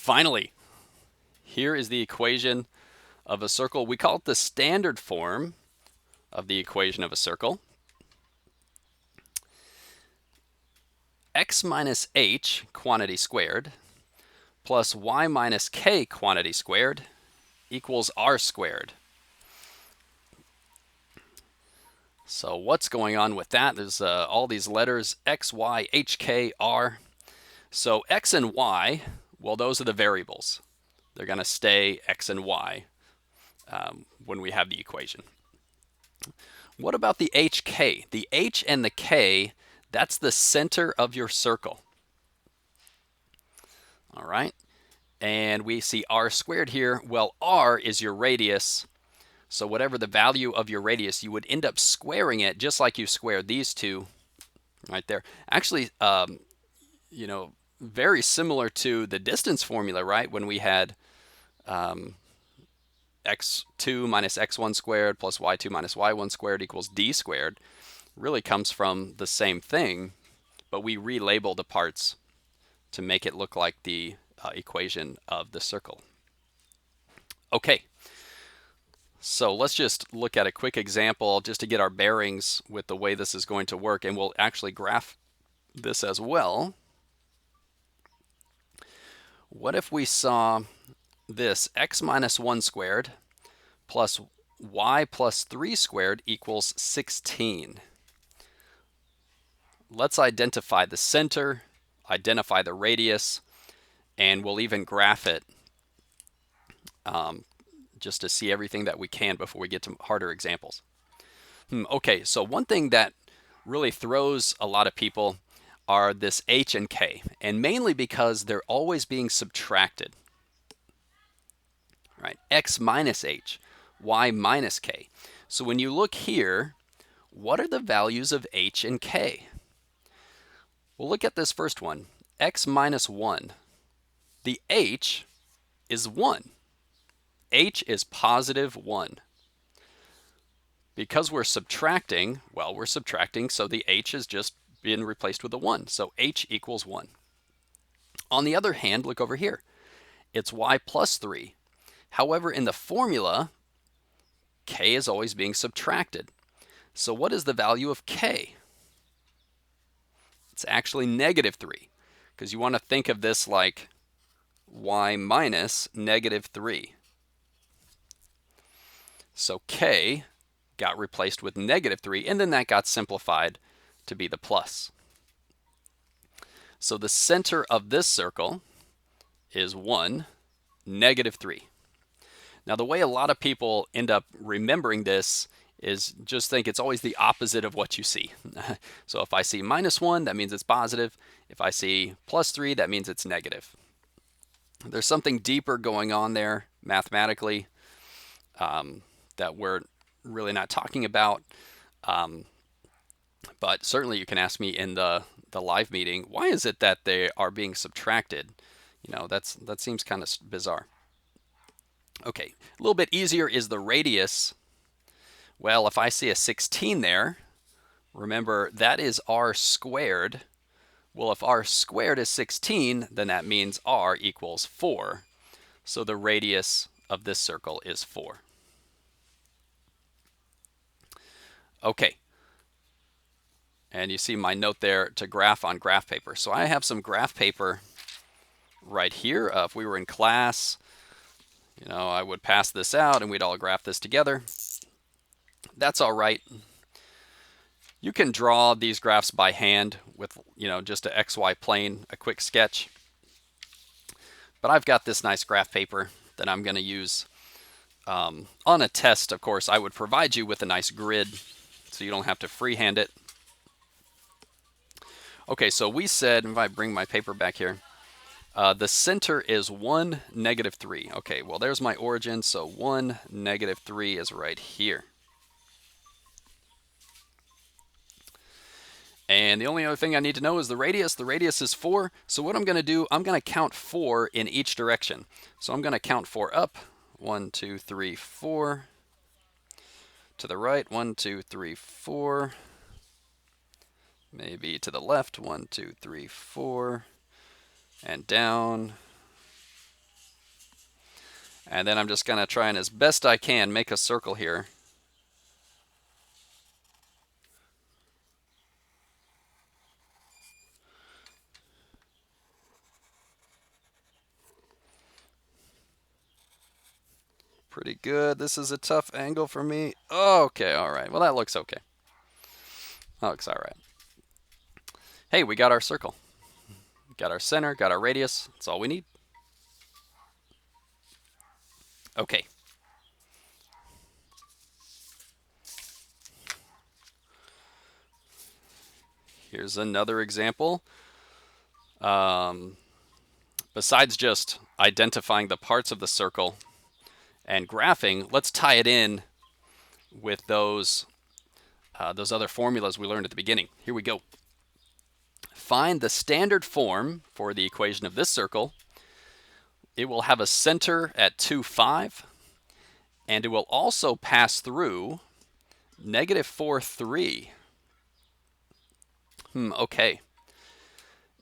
Finally, here is the equation of a circle. We call it the standard form of the equation of a circle. X minus h quantity squared plus y minus k quantity squared equals r squared. So what's going on with that? There's all these letters, x, y, h, k, r. So x and y, well, those are the variables. They're going to stay x and y when we have the equation. What about the hk? The h and the k, that's the center of your circle. All right. And we see r squared here. Well, r is your radius. So whatever the value of your radius, you would end up squaring it just like you squared these two right there. Actually, very similar to the distance formula, right? When we had x2 minus x1 squared plus y2 minus y1 squared equals d squared. Really comes from the same thing, but we relabel the parts to make it look like the equation of the circle. Okay, so let's just look at a quick example just to get our bearings with the way this is going to work, and we'll actually graph this as well. What if we saw this x minus 1 squared plus y plus 3 squared equals 16? Let's identify the center, identify the radius, and we'll even graph it just to see everything that we can before we get to harder examples. Okay, so one thing that really throws a lot of people are this h and k, and mainly because they're always being subtracted. Right? X minus h, y minus k. So when you look here, what are the values of h and k? Well, look at this first one, x minus 1. The h is 1. H is positive 1. Because we're subtracting, so the h is just being replaced with a 1. So h equals 1. On the other hand, look over here. It's y plus 3. However, in the formula, k is always being subtracted. So what is the value of k? It's actually negative 3, because you want to think of this like y minus negative 3. So k got replaced with negative 3, and then that got simplified to be the plus. So the center of this circle is 1, negative 3. Now, the way a lot of people end up remembering this is just think it's always the opposite of what you see. So if I see minus 1, that means it's positive. If I see plus 3, that means it's negative. There's something deeper going on there mathematically that we're really not talking about. But certainly you can ask me in the live meeting, why is it that they are being subtracted? That seems kind of bizarre. Okay, a little bit easier is the radius. Well, if I see a 16 there, remember that is r squared. Well, if r squared is 16, then that means r equals 4. So the radius of this circle is 4. Okay. And you see my note there to graph on graph paper. So I have some graph paper right here. If we were in class, I would pass this out and we'd all graph this together. That's all right. You can draw these graphs by hand with, just an XY plane, a quick sketch. But I've got this nice graph paper that I'm going to use. On a test, of course, I would provide you with a nice grid so you don't have to freehand it. Okay, so we said, if I bring my paper back here, the center is 1, negative 3. Okay, well, there's my origin, so 1, negative 3 is right here. And the only other thing I need to know is the radius. The radius is 4. So what I'm going to do, I'm going to count 4 in each direction. So I'm going to count 4 up. 1, 2, 3, 4. To the right, 1, 2, 3, 4. Maybe to the left, 1, 2, 3, 4. And down. And then I'm just going to try and as best I can make a circle here. Pretty good. This is a tough angle for me. Okay, all right. Well, that looks okay. That looks all right. Hey, we got our circle. Got our center, got our radius. That's all we need. Okay. Here's another example. Besides just identifying the parts of the circle and graphing, let's tie it in with those other formulas we learned at the beginning. Here we go. Find the standard form for the equation of this circle. It will have a center at 2, 5, and it will also pass through -4, 3. Okay.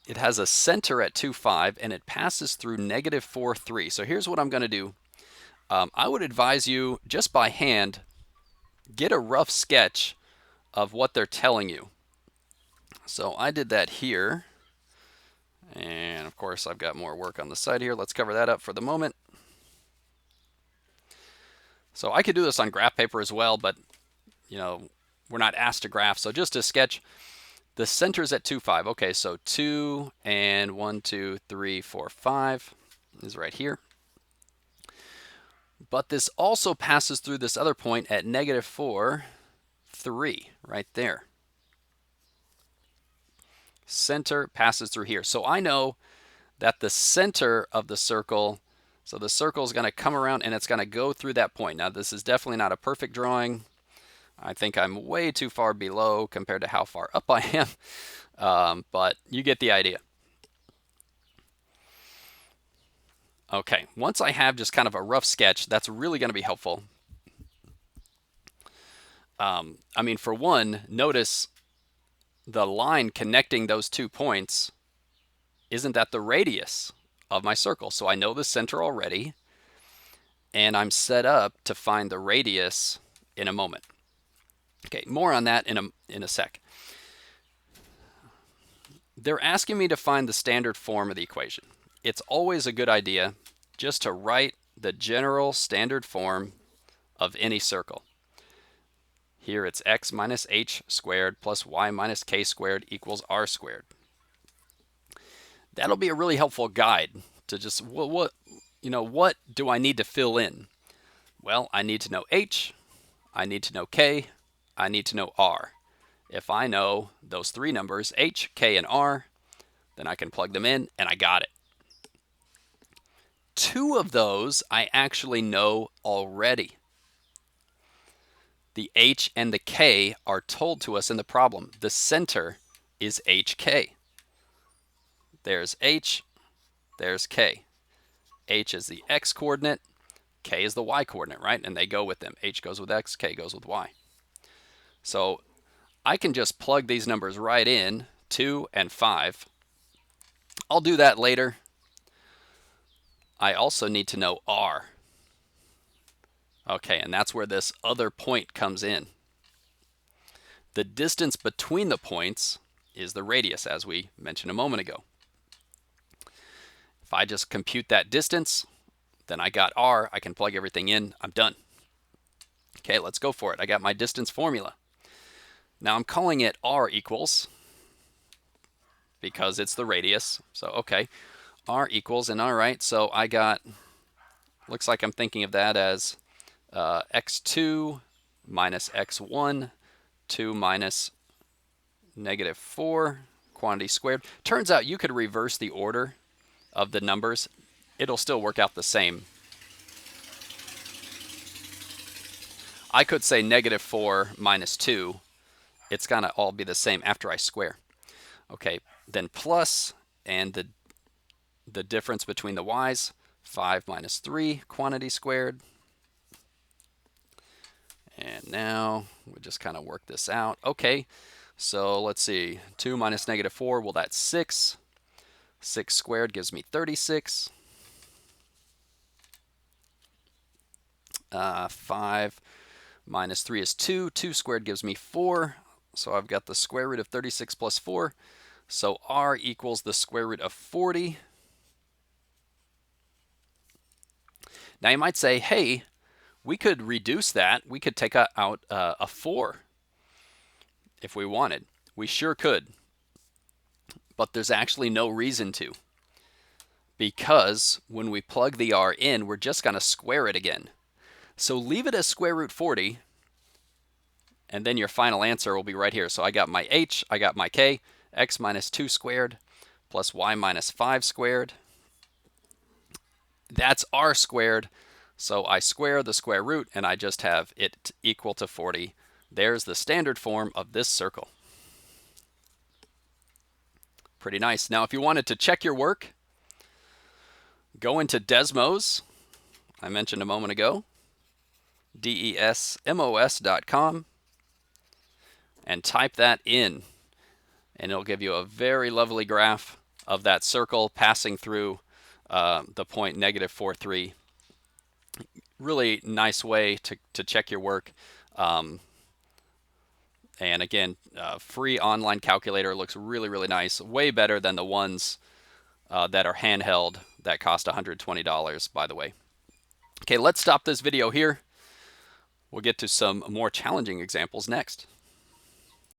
It has a center at 2, 5, and it passes through -4, 3. So here's what I'm going to do. I would advise you, just by hand, get a rough sketch of what they're telling you. So I did that here. And of course, I've got more work on the side here. Let's cover that up for the moment. So I could do this on graph paper as well, but we're not asked to graph. So just to sketch, the center's at 2, 5. Okay, so 2 and 1, 2, 3, 4, 5 is right here. But this also passes through this other point at -4, 3, right there. Center passes through here. So I know that the center of the circle, so the circle is going to come around and it's going to go through that point. Now, this is definitely not a perfect drawing. I think I'm way too far below compared to how far up I am, but you get the idea. Okay, once I have just kind of a rough sketch, that's really going to be helpful. I mean, for one, notice the line connecting those 2 points, isn't that the radius of my circle? So I know the center already, and I'm set up to find the radius in a moment. Okay, more on that in a sec. They're asking me to find the standard form of the equation. It's always a good idea just to write the general standard form of any circle. Here it's x minus h squared plus y minus k squared equals r squared. That'll be a really helpful guide to just, what do I need to fill in? Well, I need to know h, I need to know k, I need to know r. If I know those 3 numbers, h, k, and r, then I can plug them in and I got it. 2 of those I actually know already. The h and the k are told to us in the problem. The center is hk. There's h, there's k. H is the x coordinate, k is the y coordinate, right? And they go with them. H goes with x, k goes with y. So I can just plug these numbers right in, 2 and 5. I'll do that later. I also need to know r. Okay, and that's where this other point comes in. The distance between the points is the radius, as we mentioned a moment ago. If I just compute that distance, then I got r. I can plug everything in. I'm done. Okay, let's go for it. I got my distance formula. Now I'm calling it r equals because it's the radius. So, okay, r equals, and all right, so I got, looks like I'm thinking of that as x2 minus x1, 2 minus -4, quantity squared. Turns out you could reverse the order of the numbers. It'll still work out the same. I could say -4 minus 2. It's going to all be the same after I square. Okay, then plus, and the difference between the y's, 5 minus 3, quantity squared. And now we just kind of work this out. Okay, so let's see. 2 minus -4, well, that's 6. 6 squared gives me 36. 5 minus 3 is 2. 2 squared gives me 4. So I've got the square root of 36 plus 4. So r equals the square root of 40. Now you might say, hey, we could reduce that. We could take out a 4 if we wanted. We sure could. But there's actually no reason to. Because when we plug the r in, we're just going to square it again. So leave it as square root 40, and then your final answer will be right here. So I got my h, I got my k, x minus 2 squared plus y minus 5 squared. That's r squared. So I square the square root, and I just have it equal to 40. There's the standard form of this circle. Pretty nice. Now, if you wanted to check your work, go into Desmos, I mentioned a moment ago, desmos.com, and type that in, and it'll give you a very lovely graph of that circle passing through the point -4,3. Really nice way to check your work. And again, free online calculator, looks really, really nice. Way better than the ones that are handheld that cost $120, by the way. Okay, let's stop this video here. We'll get to some more challenging examples next.